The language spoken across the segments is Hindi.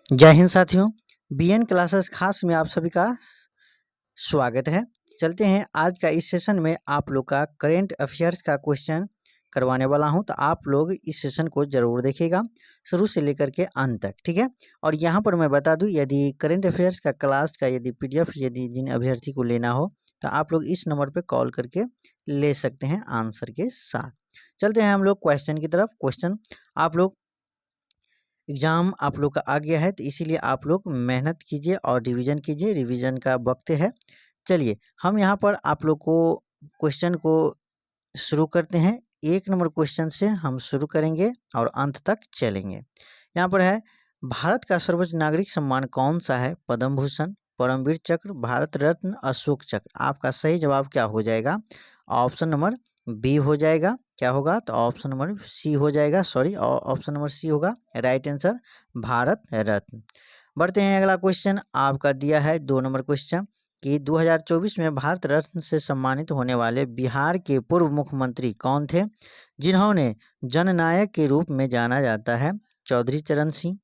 जय हिंद साथियों, बीएन क्लासेस खास में आप सभी का स्वागत है। चलते हैं आज का इस सेशन में आप लोग का करेंट अफेयर्स का क्वेश्चन करवाने वाला हूं, तो आप लोग इस सेशन को जरूर देखिएगा शुरू से लेकर के अंत तक, ठीक है। और यहां पर मैं बता दूं, यदि करेंट अफेयर्स का क्लास का यदि पीडीएफ यदि जिन अभ्यर्थी को लेना हो तो आप लोग इस नंबर पर कॉल करके ले सकते हैं आंसर के साथ। चलते हैं हम लोग क्वेश्चन की तरफ। क्वेश्चन आप लोग एग्ज़ाम आप लोग का आ गया है, तो इसीलिए आप लोग मेहनत कीजिए और रिवीजन कीजिए। रिवीजन का वक्त है। चलिए हम यहाँ पर आप लोग को क्वेश्चन को शुरू करते हैं। 1 नंबर क्वेश्चन से हम शुरू करेंगे और अंत तक चलेंगे। यहाँ पर है, भारत का सर्वोच्च नागरिक सम्मान कौन सा है? पद्म भूषण, परमवीर चक्र, भारत रत्न, अशोक चक्र। आपका सही जवाब क्या हो जाएगा? ऑप्शन नंबर बी हो जाएगा। क्या होगा? तो ऑप्शन नंबर सी हो जाएगा। सॉरी, ऑप्शन नंबर सी होगा राइट आंसर, भारत रत्न। बढ़ते हैं, अगला क्वेश्चन आपका दिया है 2 नंबर क्वेश्चन कि 2024 में भारत रत्न से सम्मानित होने वाले बिहार के पूर्व मुख्यमंत्री कौन थे, जिन्होंने जननायक के रूप में जाना जाता है? चौधरी चरण सिंह,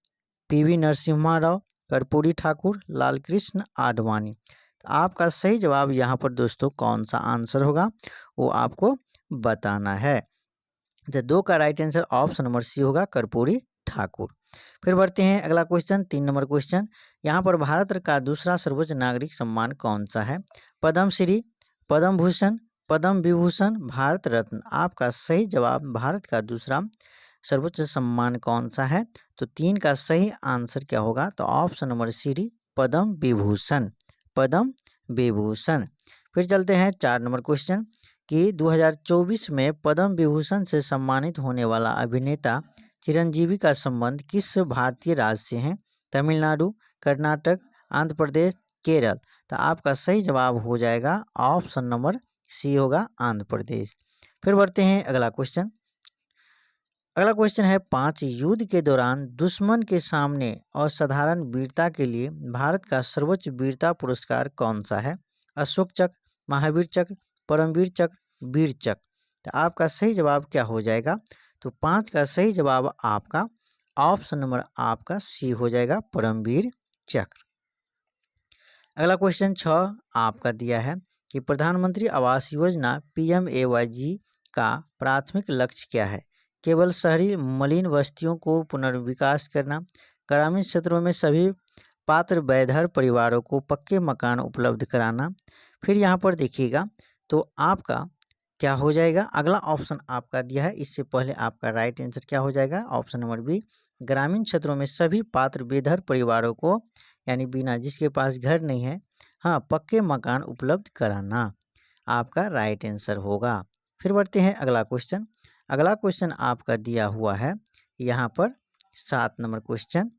पीवी नरसिम्हा राव, कर्पूरी ठाकुर, लालकृष्ण आडवाणी। तो आपका सही जवाब यहाँ पर दोस्तों कौन सा आंसर होगा वो आपको बताना है। तो 2 का right answer option number C होगा, कर्पूरी ठाकुर। फिर बढ़ते हैं अगला क्वेश्चन 3 नंबर क्वेश्चन। यहाँ पर भारत का दूसरा सर्वोच्च नागरिक सम्मान कौन सा है? पद्म श्री, पद्म भूषण, पद्म विभूषण, भारत रत्न। आपका सही जवाब भारत का दूसरा सर्वोच्च सम्मान कौन सा है? तो 3 का सही आंसर क्या होगा? तो ऑप्शन नंबर सी, पद्म विभूषण, पद्म विभूषण। फिर चलते हैं 4 नंबर क्वेश्चन कि 2024 में पद्म विभूषण से सम्मानित होने वाला अभिनेता चिरंजीवी का संबंध किस भारतीय राज्य से है? तमिलनाडु, कर्नाटक, आंध्र प्रदेश, केरल। तो आपका सही जवाब हो जाएगा ऑप्शन नंबर सी होगा, आंध्र प्रदेश। फिर बढ़ते हैं अगला क्वेश्चन। अगला क्वेश्चन है, 5 युद्ध के दौरान दुश्मन के सामने असाधारण वीरता के लिए भारत का सर्वोच्च वीरता पुरस्कार कौन सा है? अशोक चक्र, महावीर चक्र, परमवीर चक्र, वीर चक्र। तो आपका सही जवाब क्या हो जाएगा? तो 5 का सही जवाब आपका ऑप्शन नंबर आपका सी हो जाएगा, परमवीर चक्र। अगला क्वेश्चन 6 आपका दिया है कि प्रधानमंत्री आवास योजना PMAY का प्राथमिक लक्ष्य क्या है? केवल शहरी मलिन बस्तियों को पुनर्विकास करना, ग्रामीण क्षेत्रों में सभी पात्र बेघर परिवारों को पक्के मकान उपलब्ध कराना। फिर यहाँ पर देखिएगा तो आपका क्या हो जाएगा? अगला ऑप्शन आपका दिया है, इससे पहले आपका राइट आंसर क्या हो जाएगा? ऑप्शन नंबर बी, ग्रामीण क्षेत्रों में सभी पात्र बेघर परिवारों को, यानी बिना जिसके पास घर नहीं है, हाँ, पक्के मकान उपलब्ध कराना आपका राइट आंसर होगा। फिर बढ़ते हैं अगला क्वेश्चन। अगला क्वेश्चन आपका दिया हुआ है यहाँ पर 7 नंबर क्वेश्चन।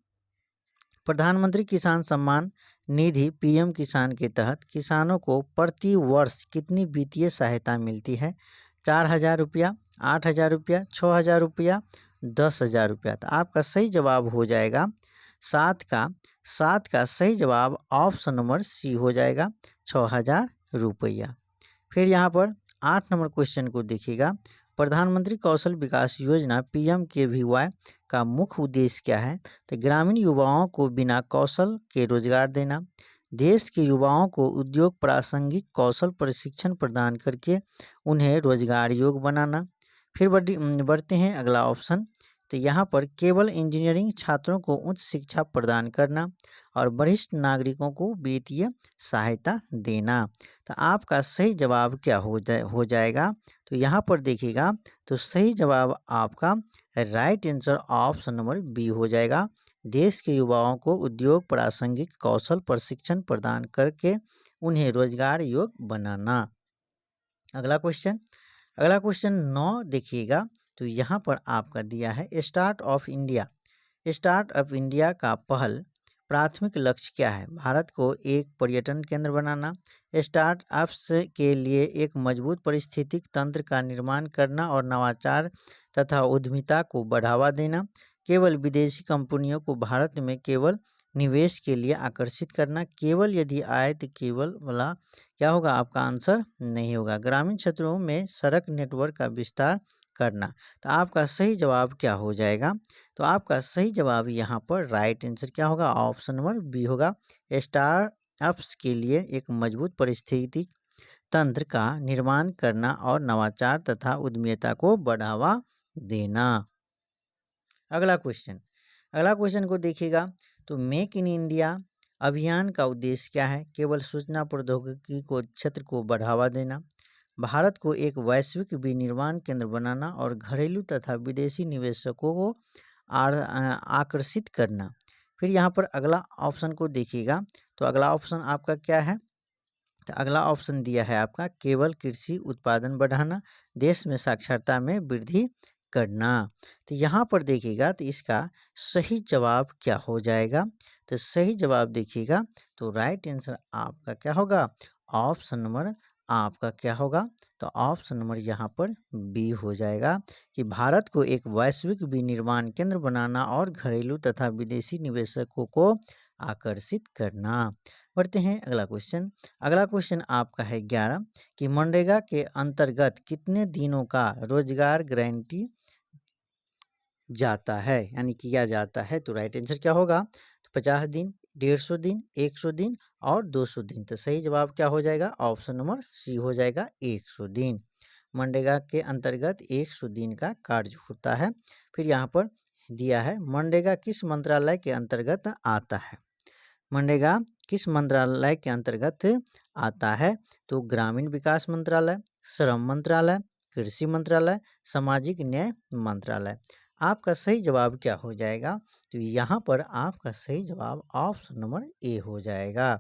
प्रधानमंत्री किसान सम्मान निधि PM किसान के तहत किसानों को प्रति वर्ष कितनी वित्तीय सहायता मिलती है? 4,000 रुपया, 8,000 रुपया, 6,000 रुपया, 10,000 रुपया। तो आपका सही जवाब हो जाएगा 7 का सही जवाब ऑप्शन नंबर सी हो जाएगा, 6,000 रुपया। फिर यहाँ पर 8 नंबर क्वेश्चन को देखिएगा। प्रधानमंत्री कौशल विकास योजना PMKVY का मुख्य उद्देश्य क्या है? तो ग्रामीण युवाओं को बिना कौशल के रोजगार देना, देश के युवाओं को उद्योग प्रासंगिक कौशल प्रशिक्षण प्रदान करके उन्हें रोजगार योग्य बनाना। फिर बढ़ते हैं अगला ऑप्शन। तो यहाँ पर केवल इंजीनियरिंग छात्रों को उच्च शिक्षा प्रदान करना और वरिष्ठ नागरिकों को वित्तीय सहायता देना। तो आपका सही जवाब क्या हो जाएगा? तो यहाँ पर देखिएगा तो सही जवाब आपका right answer option number B हो जाएगा, देश के युवाओं को उद्योग प्रासंगिक कौशल प्रशिक्षण प्रदान करके उन्हें रोजगार योग्य बनाना। अगला क्वेश्चन 9 देखिएगा। तो यहाँ पर आपका दिया है, स्टार्टअप इंडिया का पहल प्राथमिक लक्ष्य क्या है? भारत को एक पर्यटन केंद्र बनाना, स्टार्टअप्स के लिए एक मजबूत पारिस्थितिक तंत्र का निर्माण करना और नवाचार तथा उद्यमिता को बढ़ावा देना, केवल विदेशी कंपनियों को भारत में केवल निवेश के लिए आकर्षित करना, केवल यदि आए तो केवल वाला क्या होगा? आपका आंसर नहीं होगा। ग्रामीण क्षेत्रों में सड़क नेटवर्क का विस्तार करना। तो आपका सही जवाब क्या हो जाएगा? तो आपका सही जवाब यहाँ पर राइट आंसर क्या होगा? ऑप्शन नंबर बी होगा। स्टार्टअप्स के लिए एक मजबूत परिस्थिति तंत्र का निर्माण करना और नवाचार तथा उद्यमिता को बढ़ावा देना। अगला क्वेश्चन को देखिएगा। तो मेक इन इंडिया अभियान का उद्देश्य क्या है? केवल सूचना प्रौद्योगिकी को क्षेत्र को बढ़ावा देना, भारत को एक वैश्विक विनिर्माण केंद्र बनाना और घरेलू तथा विदेशी निवेशकों को आकर्षित करना। फिर यहाँ पर अगला ऑप्शन को देखिएगा। तो अगला ऑप्शन आपका क्या है? तो अगला ऑप्शन दिया है आपका केवल कृषि उत्पादन बढ़ाना, देश में साक्षरता में वृद्धि करना। तो यहाँ पर देखिएगा तो इसका सही जवाब क्या हो जाएगा? तो सही जवाब देखिएगा तो राइट आंसर आपका क्या होगा? ऑप्शन नंबर आपका क्या होगा? तो ऑप्शन नंबर यहाँ पर बी हो जाएगा कि भारत को एक वैश्विक विनिर्माण केंद्र बनाना और घरेलू तथा विदेशी निवेशकों को आकर्षित करना। बढ़ते हैं अगला क्वेश्चन आपका है 11 कि मनरेगा के अंतर्गत कितने दिनों का रोजगार गारंटी जाता है यानी किया जाता है? तो राइट आंसर क्या होगा? तो 50 दिन, 150 दिन, 100 दिन और 200 दिन। तो सही जवाब क्या हो जाएगा? ऑप्शन नंबर सी हो जाएगा 100 दिन। मनरेगा के अंतर्गत 100 दिन का कार्य होता है। फिर यहाँ पर दिया है मनरेगा किस मंत्रालय के अंतर्गत आता है? मनरेगा किस मंत्रालय के अंतर्गत आता है? तो ग्रामीण विकास मंत्रालय, श्रम मंत्रालय, कृषि मंत्रालय, सामाजिक न्याय मंत्रालय। आपका सही जवाब क्या हो जाएगा? तो यहाँ पर आपका सही जवाब ऑप्शन नंबर ए हो जाएगा।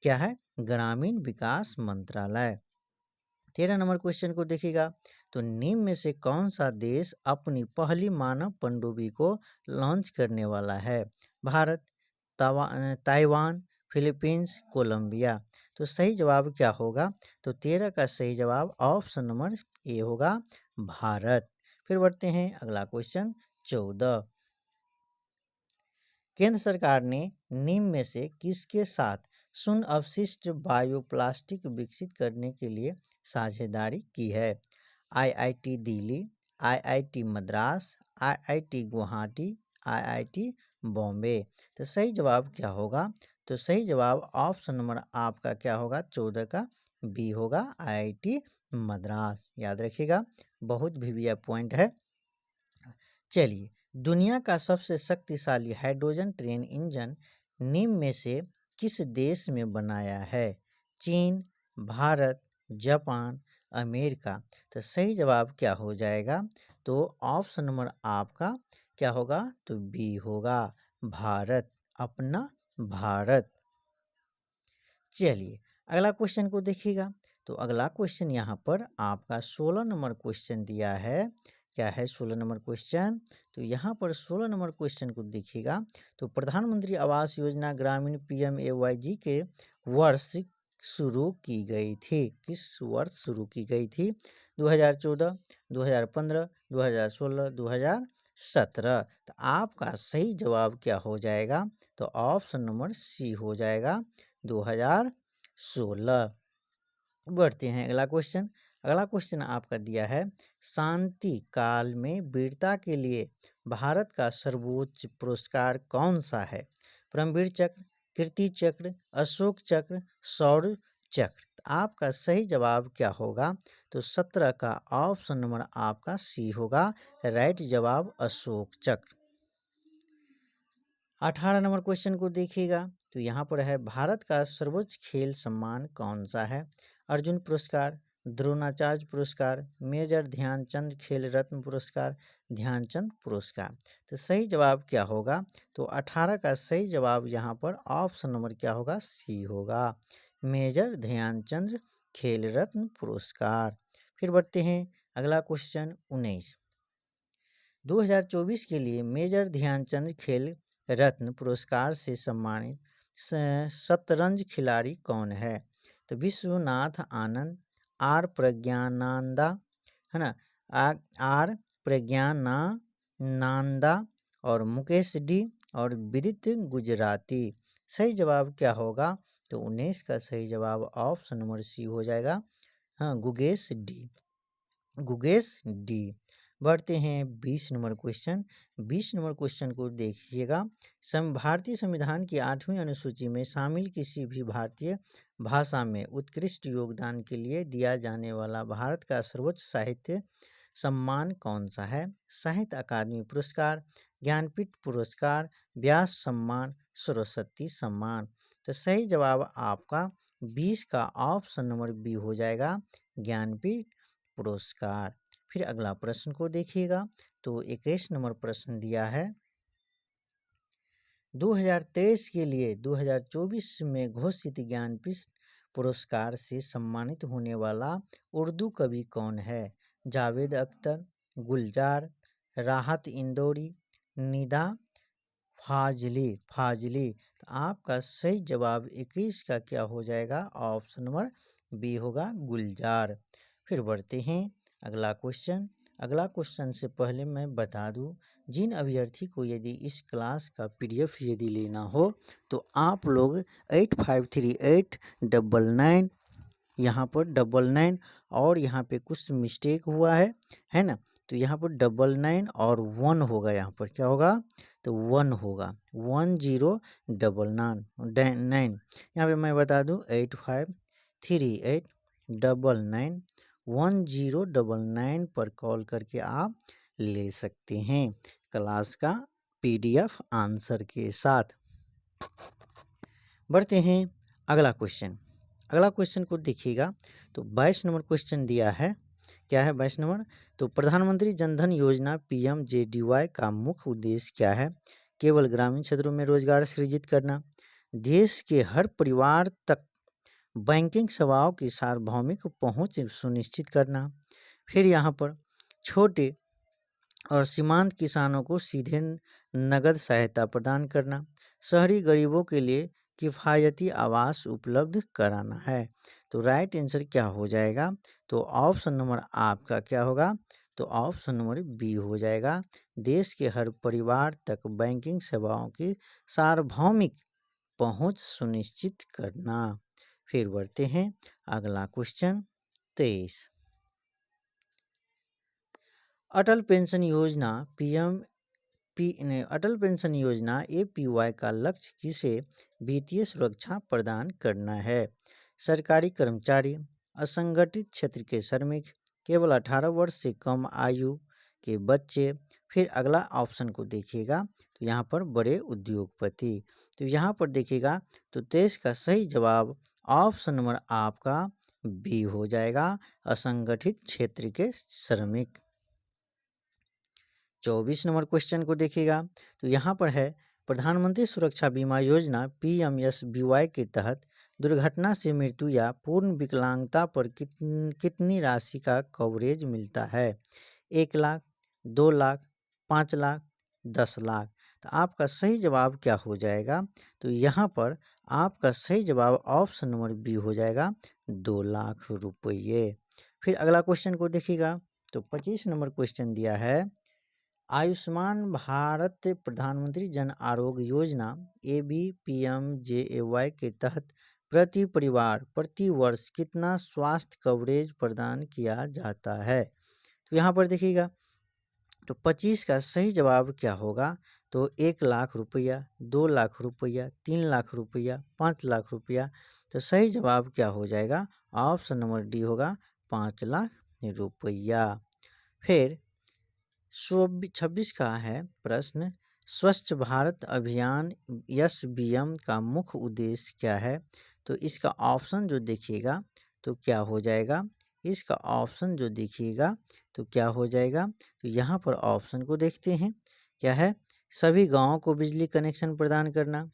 क्या है? ग्रामीण विकास मंत्रालय। 13 नंबर क्वेश्चन को देखिएगा। तो निम्न में से कौन सा देश अपनी पहली मानव पनडुब्बी को लॉन्च करने वाला है? Bharat, Taiwan, Philippines, Colombia. तो सही जवाब क्या होगा? तो 13 का सही जवाब ऑप्शन नंबर ए होगा, भारत। फिर बढ़ते हैं अगला क्वेश्चन 14। केंद्र सरकार ने निम्न में से किसके साथ शून्य अपशिष्ट बायोप्लास्टिक विकसित करने के लिए साझेदारी की है? IIT Delhi, IIT Madras, IIT Guwahati, IIT Bombay. तो सही जवाब क्या होगा? तो सही जवाब ऑप्शन नंबर आपका क्या होगा? 14 का बी होगा, आईआईटी मद्रास। याद रखिएगा, बहुत भी पॉइंट है। चलिए, दुनिया का सबसे शक्तिशाली हाइड्रोजन ट्रेन इंजन निम्न में से किस देश में बनाया है? चीन, भारत, जापान, अमेरिका। तो सही जवाब क्या हो जाएगा? तो ऑप्शन नंबर आपका क्या होगा? तो बी होगा, भारत, अपना भारत। चलिए, अगला क्वेश्चन को देखिएगा। तो अगला क्वेश्चन यहाँ पर आपका 16 नंबर क्वेश्चन दिया है। क्या है 16 नंबर क्वेश्चन? तो यहाँ पर 16 नंबर क्वेश्चन को देखिएगा। तो प्रधानमंत्री आवास योजना ग्रामीण PMAYG के वर्ष शुरू की गई थी। किस वर्ष शुरू की गई थी? 2014, 2015, 2016, 2017। तो आपका सही जवाब क्या हो जाएगा? तो ऑप्शन नंबर सी हो जाएगा, 2016। बढ़ते हैं अगला क्वेश्चन आपका दिया है शांति काल में वीरता के लिए भारत का सर्वोच्च पुरस्कार कौन सा है? परमवीर चक्र, कीर्ति चक्र, अशोक चक्र, शौर्य चक्र। आपका सही जवाब क्या होगा? तो 17 का ऑप्शन नंबर आपका सी होगा, राइट जवाब अशोक चक्र। 18 नंबर क्वेश्चन को देखिएगा। तो यहाँ पर है भारत का सर्वोच्च खेल सम्मान कौन सा है? अर्जुन पुरस्कार, द्रोणाचार्य पुरस्कार, मेजर ध्यानचंद खेल रत्न पुरस्कार, ध्यानचंद पुरस्कार। तो सही जवाब क्या होगा? तो 18 का सही जवाब यहाँ पर ऑप्शन नंबर क्या होगा? सी होगा, मेजर ध्यानचंद खेल रत्न पुरस्कार। फिर बढ़ते हैं अगला क्वेश्चन 19। 2024 के लिए मेजर ध्यानचंद खेल रत्न पुरस्कार से सम्मानित शतरंज खिलाड़ी कौन है? तो विश्वनाथ आनंद, आर प्रज्ञानंदा, है ना, आर प्रज्ञानानंदा और मुकेश डी और विदित गुजराती। सही जवाब क्या होगा? तो 19 का सही जवाब ऑप्शन नंबर सी हो जाएगा, हाँ, गुगेश डी। गुगेश डी। बढ़ते हैं 20 नंबर क्वेश्चन। 20 नंबर क्वेश्चन को देखिएगा। भारतीय संविधान की 8वीं अनुसूची में शामिल किसी भी भारतीय भाषा में उत्कृष्ट योगदान के लिए दिया जाने वाला भारत का सर्वोच्च साहित्य सम्मान कौन सा है? साहित्य अकादमी पुरस्कार, ज्ञानपीठ पुरस्कार, व्यास सम्मान, सरस्वती सम्मान। तो सही जवाब आपका 20 का ऑप्शन नंबर बी हो जाएगा, ज्ञानपीठ पुरस्कार। फिर अगला प्रश्न को देखिएगा। तो 21 नंबर प्रश्न दिया है, 2023 के लिए 2024 में घोषित ज्ञानपीठ पुरस्कार से सम्मानित होने वाला उर्दू कवि कौन है? जावेद अख्तर, गुलजार, राहत इंदौरी, निदा फाजली। तो आपका सही जवाब 21 का क्या हो जाएगा? ऑप्शन नंबर बी होगा, गुलजार। फिर बढ़ते हैं अगला क्वेश्चन। अगला क्वेश्चन से पहले मैं बता दूं, जिन अभ्यर्थी को यदि इस क्लास का PDF यदि लेना हो तो आप लोग 853899 यहाँ पर 99 और यहाँ पे कुछ मिस्टेक हुआ है ना, तो यहाँ पर 99 और 1 होगा, यहाँ पर क्या होगा? तो 1 होगा, 1099। यहाँ पे मैं बता दूं 8538991099 पर कॉल करके आप ले सकते हैं क्लास का PDF आंसर के साथ। बढ़ते हैं अगला क्वेश्चन। अगला क्वेश्चन को देखिएगा। तो 22 नंबर क्वेश्चन दिया है, क्या है 22 नंबर? तो प्रधानमंत्री जनधन योजना PMJDY का मुख्य उद्देश्य क्या है? केवल ग्रामीण क्षेत्रों में रोजगार सृजित करना, देश के हर परिवार तक बैंकिंग सेवाओं की सार्वभौमिक पहुंच सुनिश्चित करना, फिर यहाँ पर छोटे और सीमांत किसानों को सीधे नगद सहायता प्रदान करना, शहरी गरीबों के लिए किफ़ायती आवास उपलब्ध कराना है। तो राइट आंसर क्या हो जाएगा? तो ऑप्शन नंबर आपका क्या होगा? तो ऑप्शन नंबर बी हो जाएगा, देश के हर परिवार तक बैंकिंग सेवाओं की सार्वभौमिक पहुंच सुनिश्चित करना। फिर बढ़ते हैं अगला क्वेश्चन 23। अटल पेंशन योजना अटल पेंशन योजना APY का लक्ष्य किसे वित्तीय सुरक्षा प्रदान करना है? सरकारी कर्मचारी, असंगठित क्षेत्र के श्रमिक, केवल 18 वर्ष से कम आयु के बच्चे। फिर अगला ऑप्शन को देखिएगा। तो यहाँ पर बड़े उद्योगपति। तो यहाँ पर देखिएगा, तो 23 का सही जवाब ऑप्शन नंबर आपका बी हो जाएगा, असंगठित क्षेत्र के श्रमिक। 24 नंबर क्वेश्चन को देखिएगा। तो यहाँ पर है, प्रधानमंत्री सुरक्षा बीमा योजना PMSBY के तहत दुर्घटना से मृत्यु या पूर्ण विकलांगता पर कितनी राशि का कवरेज मिलता है? 1 लाख, 2 लाख, 5 लाख, 10 लाख। तो आपका सही जवाब क्या हो जाएगा? तो यहाँ पर आपका सही जवाब ऑप्शन नंबर बी हो जाएगा, 2 लाख रुपये। फिर अगला क्वेश्चन को देखिएगा। तो 25 नंबर क्वेश्चन दिया है, आयुष्मान भारत प्रधानमंत्री जन आरोग्य योजना ABPMJAY के तहत प्रति परिवार प्रति वर्ष कितना स्वास्थ्य कवरेज प्रदान किया जाता है? तो यहाँ पर देखिएगा, तो 25 का सही जवाब क्या होगा? तो 1 लाख रुपया, 2 लाख रुपया, 3 लाख रुपया, 5 लाख रुपया। तो सही जवाब क्या हो जाएगा? ऑप्शन नंबर डी होगा, 5 लाख रुपया। फिर 26 का है प्रश्न, स्वच्छ भारत अभियान SBM का मुख्य उद्देश्य क्या है? तो इसका ऑप्शन जो देखिएगा तो क्या हो जाएगा? इसका ऑप्शन जो देखिएगा तो क्या हो जाएगा? तो यहाँ पर ऑप्शन को देखते हैं, क्या है? सभी गांवों को बिजली कनेक्शन प्रदान करना,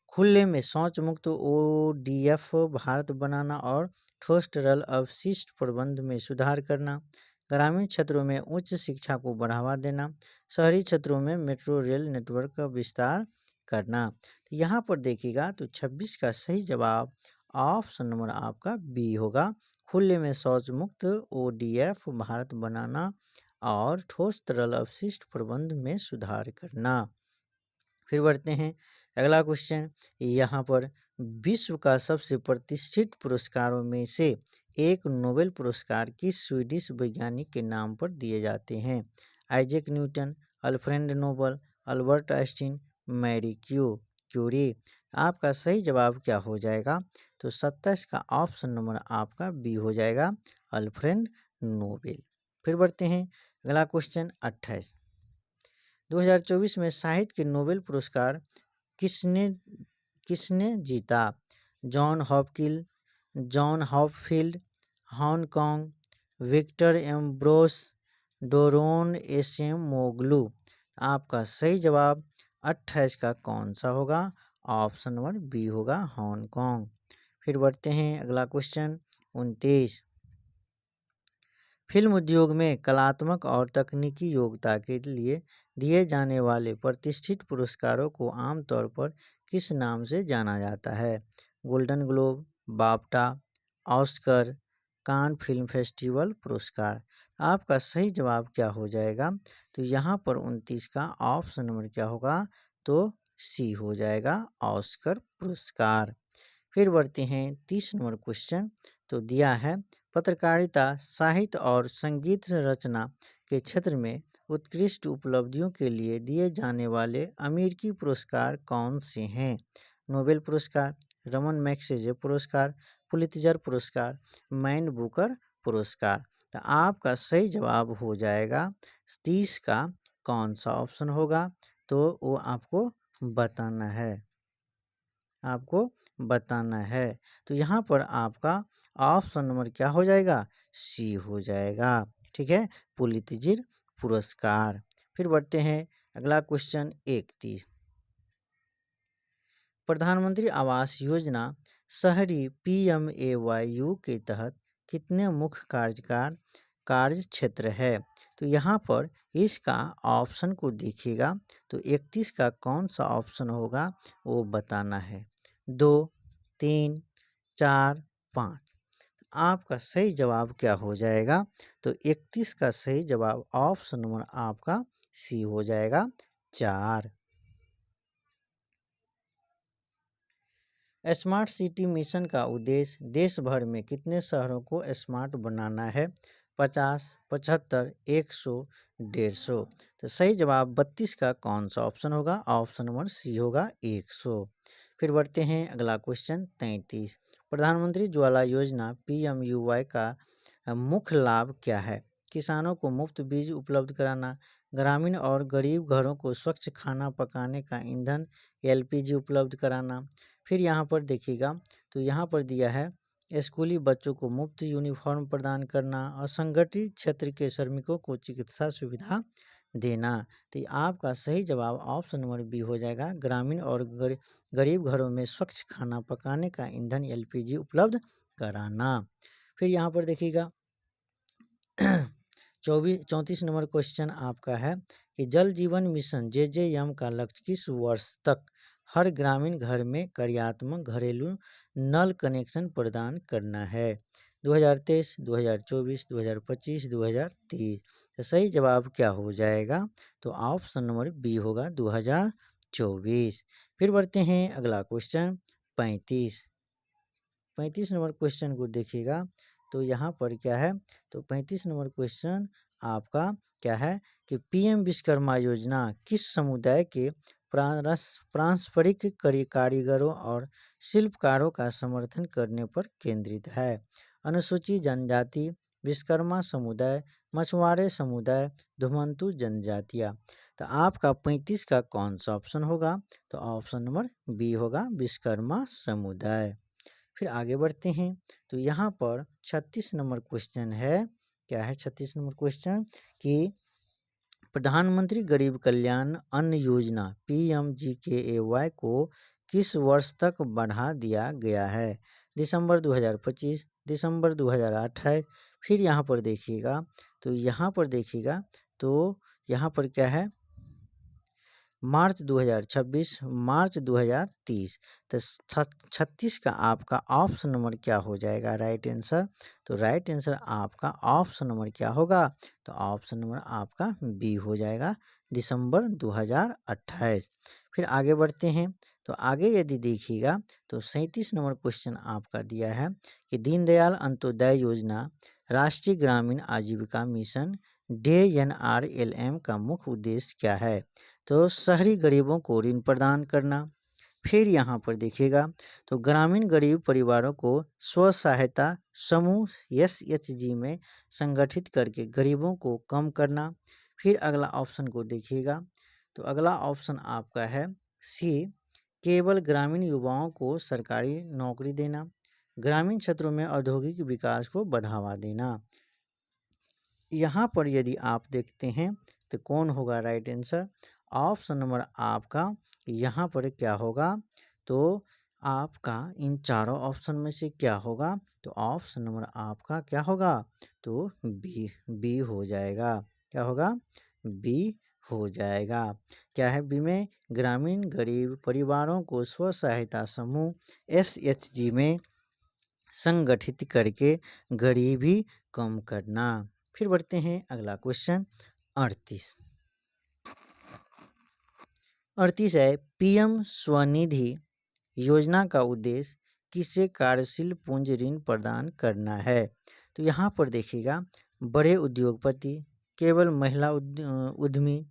खुले में शौच मुक्त ODF भारत बनाना और ठोस तरल अपशिष्ट प्रबंध में सुधार करना, ग्रामीण क्षेत्रों में उच्च शिक्षा को बढ़ावा देना, शहरी क्षेत्रों में मेट्रो रेल नेटवर्क का विस्तार करना। तो यहाँ पर देखिएगा, तो 26 का सही जवाब ऑप्शन नंबर आपका बी होगा, खुले में शौच मुक्त ODF भारत बनाना और ठोस तरल अपशिष्ट प्रबंध में सुधार करना। फिर बढ़ते हैं अगला क्वेश्चन। यहाँ पर विश्व का सबसे प्रतिष्ठित पुरस्कारों में से एक नोबेल पुरस्कार किस स्वीडिश वैज्ञानिक के नाम पर दिए जाते हैं? Isaac Newton, Alfred Nobel, Albert Einstein, Marie Curie. आपका सही जवाब क्या हो जाएगा? तो 27 का ऑप्शन नंबर आपका बी हो जाएगा, अल्फ्रेड नोबेल। फिर बढ़ते हैं अगला क्वेश्चन 28। 2024 में साहित्य के नोबेल पुरस्कार किसने किसने जीता? John Hopfield, Hong Kong, Victor Ambros, Daron Acemoglu. आपका सही जवाब 28 का कौन सा होगा? ऑप्शन नंबर बी होगा, हांगकांग। फिर बढ़ते हैं अगला क्वेश्चन 29। फिल्म उद्योग में कलात्मक और तकनीकी योग्यता के लिए दिए जाने वाले प्रतिष्ठित पुरस्कारों को आमतौर पर किस नाम से जाना जाता है? Golden globe, BAFTA, Oscar, Cannes film festival पुरस्कार। आपका सही जवाब क्या हो जाएगा? तो यहाँ पर 29 का ऑप्शन नंबर क्या होगा? तो सी हो जाएगा, ऑस्कर पुरस्कार। फिर बढ़ते हैं 30 नंबर क्वेश्चन। तो दिया है, पत्रकारिता, साहित्य और संगीत रचना के क्षेत्र में उत्कृष्ट उपलब्धियों के लिए दिए जाने वाले अमेरिकी पुरस्कार कौन से हैं? नोबेल पुरस्कार, रमन मैग्सेसे पुरस्कार, पुलित्जर पुरस्कार, मैन बुकर पुरस्कार। तो आपका सही जवाब हो जाएगा 30 का कौन सा ऑप्शन होगा? तो वो आपको बताना है। तो यहाँ पर आपका ऑप्शन नंबर क्या हो जाएगा? सी हो जाएगा। ठीक है, पुलित्जर पुरस्कार। फिर बढ़ते हैं अगला क्वेश्चन 31। प्रधानमंत्री आवास योजना शहरी PMAYU के तहत कितने मुख्य कार्य क्षेत्र है? तो यहाँ पर इसका ऑप्शन को देखिएगा, तो 31 का कौन सा ऑप्शन होगा वो बताना है। 2, 3, 4, 5। आपका सही जवाब क्या हो जाएगा? तो 31 का सही जवाब ऑप्शन नंबर आपका सी हो जाएगा, 4। स्मार्ट सिटी मिशन का उद्देश्य देश भर में कितने शहरों को स्मार्ट बनाना है? 50, 75, 100, 150। तो सही जवाब 32 का कौन सा ऑप्शन होगा? ऑप्शन नंबर सी होगा, 100। फिर बढ़ते हैं अगला क्वेश्चन 33। प्रधानमंत्री ज्वाला योजना PMUY का मुख्य लाभ क्या है? किसानों को मुफ्त बीज उपलब्ध कराना, ग्रामीण और गरीब घरों को स्वच्छ खाना पकाने का ईंधन LPG उपलब्ध कराना। फिर यहाँ पर देखिएगा, तो यहाँ पर दिया है, स्कूली बच्चों को मुफ्त यूनिफॉर्म प्रदान करना, असंगठित क्षेत्र के श्रमिकों को चिकित्सा सुविधा देना। तो आपका सही जवाब ऑप्शन नंबर बी हो जाएगा, ग्रामीण और गरीब घरों में स्वच्छ खाना पकाने का ईंधन LPG उपलब्ध कराना। फिर यहाँ पर देखिएगा 34 नंबर क्वेश्चन आपका है कि जल जीवन मिशन JJM का लक्ष्य किस वर्ष तक हर ग्रामीण घर में कार्यात्मक घरेलू नल कनेक्शन प्रदान करना है? 2023, 2024, 2025, 2030। तो सही जवाब क्या हो जाएगा? तो ऑप्शन नंबर बी होगा, 2024। फिर बढ़ते हैं अगला क्वेश्चन 35 नंबर क्वेश्चन को देखिएगा, तो यहाँ पर क्या है, तो 35 नंबर क्वेश्चन आपका क्या है कि PM विश्वकर्मा योजना किस समुदाय के पारंपरिक कारीगरों और शिल्पकारों का समर्थन करने पर केंद्रित है? अनुसूचित जनजाति, विश्वकर्मा समुदाय, मछुआरे समुदाय, धुमंतु जनजातियाँ। तो आपका 35 का कौन सा ऑप्शन होगा? तो ऑप्शन नंबर बी होगा, विश्वकर्मा समुदाय। फिर आगे बढ़ते हैं, तो यहाँ पर 36 नंबर क्वेश्चन है, क्या है 36 नंबर क्वेश्चन कि प्रधानमंत्री गरीब कल्याण अन्न योजना PMGKAY को किस वर्ष तक बढ़ा दिया गया है? दिसंबर 2025, दिसंबर 2028। फिर यहाँ पर देखिएगा, तो यहाँ पर क्या है, मार्च 2026, मार्च 2030। तो 36 का आपका ऑप्शन नंबर क्या हो जाएगा राइट आंसर? तो राइट आंसर आपका ऑप्शन नंबर क्या होगा? तो ऑप्शन नंबर आपका बी हो जाएगा, दिसंबर 2028। फिर आगे बढ़ते हैं, तो आगे यदि देखिएगा तो 37 नंबर क्वेश्चन आपका दिया है कि दीनदयाल अंत्योदय योजना राष्ट्रीय ग्रामीण आजीविका मिशन DNRLM का मुख्य उद्देश्य क्या है? तो शहरी गरीबों को ऋण प्रदान करना। फिर यहाँ पर देखिएगा तो ग्रामीण गरीब परिवारों को स्व सहायता समूह SHG में संगठित करके गरीबों को कम करना। फिर अगला ऑप्शन को देखिएगा तो अगला ऑप्शन आपका है सी, केवल ग्रामीण युवाओं को सरकारी नौकरी देना। ग्रामीण क्षेत्रों में औद्योगिक विकास को बढ़ावा देना। यहाँ पर यदि आप देखते हैं तो कौन होगा राइट आंसर? ऑप्शन नंबर आपका यहाँ पर क्या होगा? तो आपका इन चारों ऑप्शन में से क्या होगा? तो ऑप्शन नंबर आपका क्या होगा? तो बी हो जाएगा। क्या होगा? बी हो जाएगा। क्या है बी में? ग्रामीण गरीब परिवारों को स्व सहायता समूह SHG में संगठित करके गरीबी कम करना। फिर बढ़ते हैं अगला क्वेश्चन 38 है PM स्वनिधि योजना का उद्देश्य किसे कार्यशील पूंजी ऋण प्रदान करना है? तो यहाँ पर देखिएगा बड़े उद्योगपति, केवल महिला उद्यमी,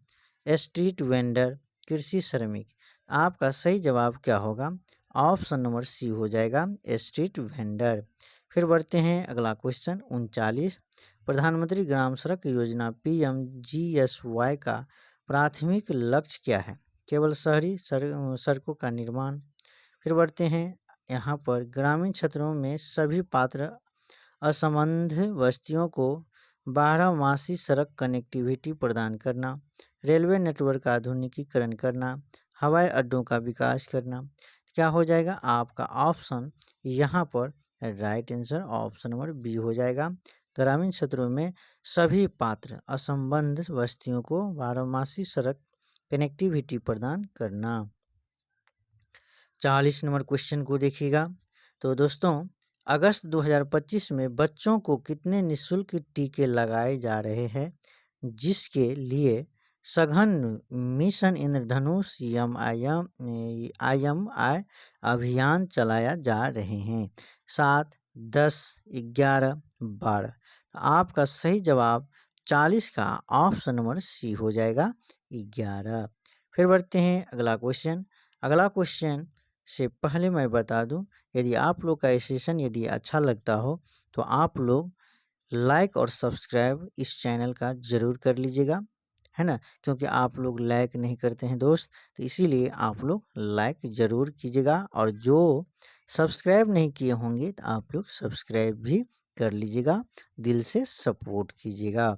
स्ट्रीट वेंडर, कृषि श्रमिक। आपका सही जवाब क्या होगा? ऑप्शन नंबर सी हो जाएगा, स्ट्रीट वेंडर। फिर बढ़ते हैं अगला क्वेश्चन 39, प्रधानमंत्री ग्राम सड़क योजना PMGSY का प्राथमिक लक्ष्य क्या है? केवल शहरी सड़कों का निर्माण। फिर बढ़ते हैं यहाँ पर ग्रामीण क्षेत्रों में सभी पात्र असंबद्ध बस्तियों को 12 मासी सड़क कनेक्टिविटी प्रदान करना। रेलवे नेटवर्क का आधुनिकीकरण करना। हवाई अड्डों का विकास करना। क्या हो जाएगा आपका ऑप्शन यहाँ पर right answer option number B हो जाएगा। ग्रामीण क्षेत्रों में सभी पात्र असंबद्ध बस्तियों को 12 मासी सड़क कनेक्टिविटी प्रदान करना। 40 नंबर क्वेश्चन को देखिएगा तो दोस्तों अगस्त 2025 में बच्चों को कितने निःशुल्क टीके लगाए जा रहे हैं, जिसके लिए सघन मिशन इंद्रधनुष IMI अभियान चलाया जा रहे हैं? 7, 10, 11, 12। आपका सही जवाब 40 का ऑप्शन नंबर सी हो जाएगा 11। फिर बढ़ते हैं अगला क्वेश्चन। अगला क्वेश्चन से पहले मैं बता दूं, यदि आप लोग का ये सेशन यदि अच्छा लगता हो तो आप लोग लाइक और सब्सक्राइब इस चैनल का ज़रूर कर लीजिएगा, है ना, क्योंकि आप लोग लाइक नहीं करते हैं दोस्त, तो इसीलिए आप लोग लाइक ज़रूर कीजिएगा और जो सब्सक्राइब नहीं किए होंगे तो आप लोग सब्सक्राइब भी कर लीजिएगा, दिल से सपोर्ट कीजिएगा।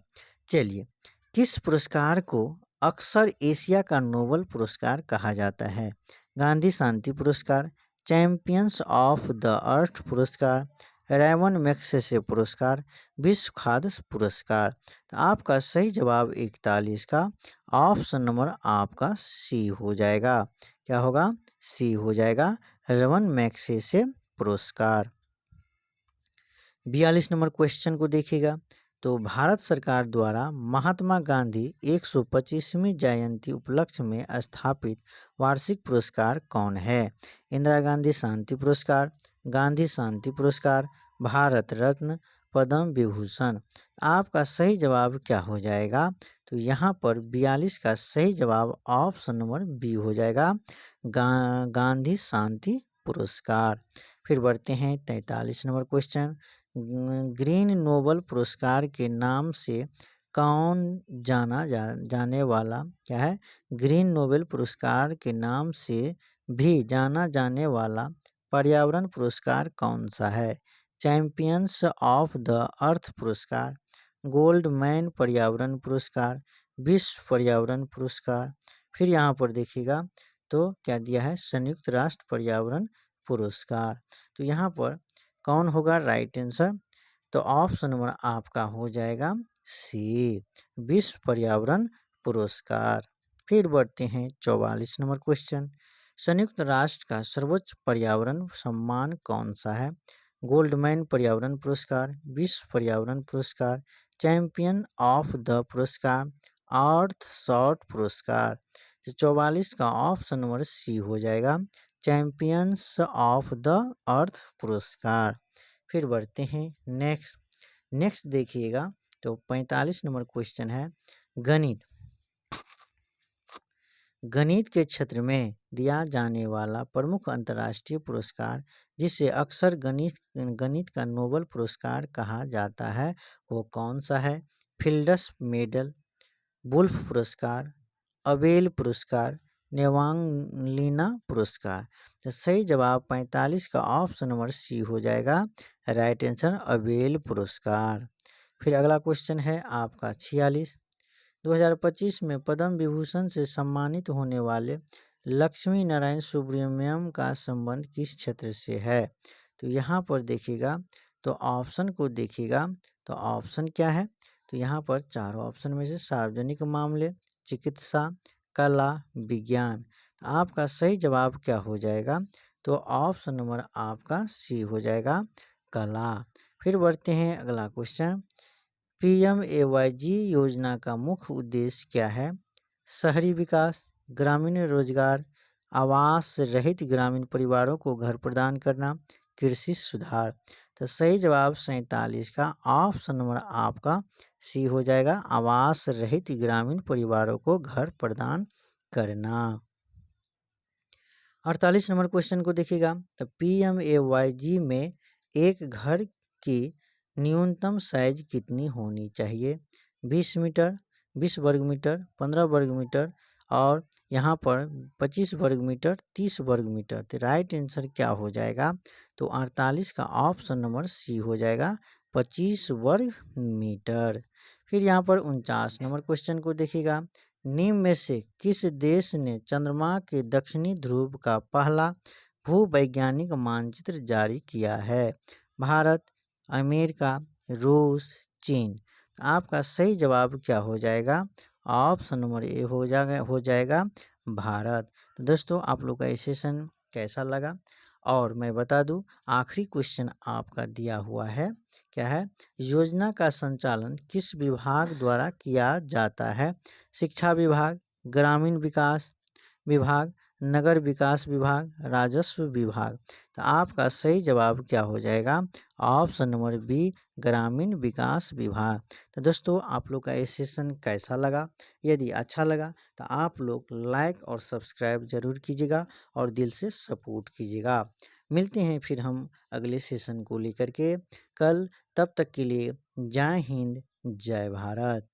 चलिए, किस पुरस्कार को अक्सर एशिया का नोबेल पुरस्कार कहा जाता है? गांधी शांति पुरस्कार, चैंपियंस ऑफ द अर्थ पुरस्कार, रेमन मैग्सेसे पुरस्कार, विश्व खाद्य पुरस्कार। तो आपका सही जवाब 41 का ऑप्शन नंबर आपका सी हो जाएगा। क्या होगा? सी हो जाएगा, रेमन मैग्सेसे पुरस्कार। 42 नंबर क्वेश्चन को देखिएगा तो भारत सरकार द्वारा महात्मा गांधी 125वीं जयंती उपलक्ष्य में स्थापित वार्षिक पुरस्कार कौन है? इंदिरा गांधी शांति पुरस्कार, गांधी शांति पुरस्कार, भारत रत्न, पद्म विभूषण। आपका सही जवाब क्या हो जाएगा? तो यहाँ पर 42 का सही जवाब ऑप्शन नंबर बी हो जाएगा, गांधी शांति पुरस्कार। फिर बढ़ते हैं 43 नंबर क्वेश्चन। ग्रीन नोबेल पुरस्कार के नाम से कौन जाने वाला क्या है? ग्रीन नोबेल पुरस्कार के नाम से भी जाना जाने वाला पर्यावरण पुरस्कार कौन सा है? चैंपियंस ऑफ द अर्थ पुरस्कार, गोल्डमैन पर्यावरण पुरस्कार, विश्व पर्यावरण पुरस्कार। फिर यहाँ पर देखिएगा तो क्या दिया है? संयुक्त राष्ट्र पर्यावरण पुरस्कार। तो यहाँ पर कौन होगा राइट आंसर? तो ऑप्शन नंबर आपका हो जाएगा सी, विश्व पर्यावरण पुरस्कार। फिर बढ़ते हैं 44 नंबर क्वेश्चन। संयुक्त राष्ट्र का सर्वोच्च पर्यावरण सम्मान कौन सा है? गोल्डमैन पर्यावरण पुरस्कार, विश्व पर्यावरण पुरस्कार, चैंपियन ऑफ द पुरस्कार, अर्थ शॉट पुरस्कार। तो 44 का ऑप्शन नंबर सी हो जाएगा, चैंपियंस ऑफ द अर्थ पुरस्कार। फिर बढ़ते हैं नेक्स्ट देखिएगा, तो 45 नंबर क्वेश्चन है गणित। गणित के क्षेत्र में दिया जाने वाला प्रमुख अंतर्राष्ट्रीय पुरस्कार, जिसे अक्सर गणित का नोबेल पुरस्कार कहा जाता है, वो कौन सा है? फिल्ड्स मेडल, वुल्फ पुरस्कार, अबेल पुरस्कार, नेवांगलिना पुरस्कार। तो सही जवाब 45 का ऑप्शन नंबर सी हो जाएगा, राइट आंसर अबेल पुरस्कार। फिर अगला क्वेश्चन है आपका 46। 2025 में पद्म विभूषण से सम्मानित होने वाले लक्ष्मी नारायण सुब्रमण्यम का संबंध किस क्षेत्र से है? तो यहाँ पर देखिएगा, तो ऑप्शन को देखिएगा, तो ऑप्शन क्या है? तो यहाँ पर चारों ऑप्शन में से सार्वजनिक मामले, चिकित्सा, कला, विज्ञान। आपका सही जवाब क्या हो जाएगा? तो ऑप्शन नंबर आपका सी हो जाएगा, कला। फिर बढ़ते हैं अगला क्वेश्चन। PMAYG योजना का मुख्य उद्देश्य क्या है? शहरी विकास, ग्रामीण रोजगार, आवास रहित ग्रामीण परिवारों को घर प्रदान करना, कृषि सुधार। तो सही जवाब 47 का ऑप्शन नंबर आपका सी हो जाएगा, आवास रहित ग्रामीण परिवारों को घर प्रदान करना। 48 नंबर क्वेश्चन को देखिएगा, तो PMAYG में एक घर की न्यूनतम साइज कितनी होनी चाहिए? 20 मीटर, 20 वर्ग मीटर, 15 वर्ग मीटर और यहाँ पर 25 वर्ग मीटर, 30 वर्ग मीटर। तो राइट आंसर क्या हो जाएगा? तो 48 का ऑप्शन नंबर सी हो जाएगा, 25 वर्ग मीटर। फिर यहाँ पर 49 नंबर क्वेश्चन को देखिएगा, निम्न में से किस देश ने चंद्रमा के दक्षिणी ध्रुव का पहला भूवैज्ञानिक मानचित्र जारी किया है? भारत, अमेरिका, रूस, चीन। आपका सही जवाब क्या हो जाएगा? ऑप्शन नंबर ए हो जाएगा भारत। तो दोस्तों, आप लोग का ये सेशन कैसा लगा? और मैं बता दूं, आखिरी क्वेश्चन आपका दिया हुआ है, क्या है? योजना का संचालन किस विभाग द्वारा किया जाता है? शिक्षा विभाग, ग्रामीण विकास विभाग, नगर विकास विभाग, राजस्व विभाग। तो आपका सही जवाब क्या हो जाएगा? ऑप्शन नंबर बी, ग्रामीण विकास विभाग। तो दोस्तों, आप लोग का ये सेशन कैसा लगा? यदि अच्छा लगा तो आप लोग लाइक और सब्सक्राइब जरूर कीजिएगा और दिल से सपोर्ट कीजिएगा। मिलते हैं फिर हम अगले सेशन को लेकर के कल। तब तक के लिए जय हिंद, जय भारत।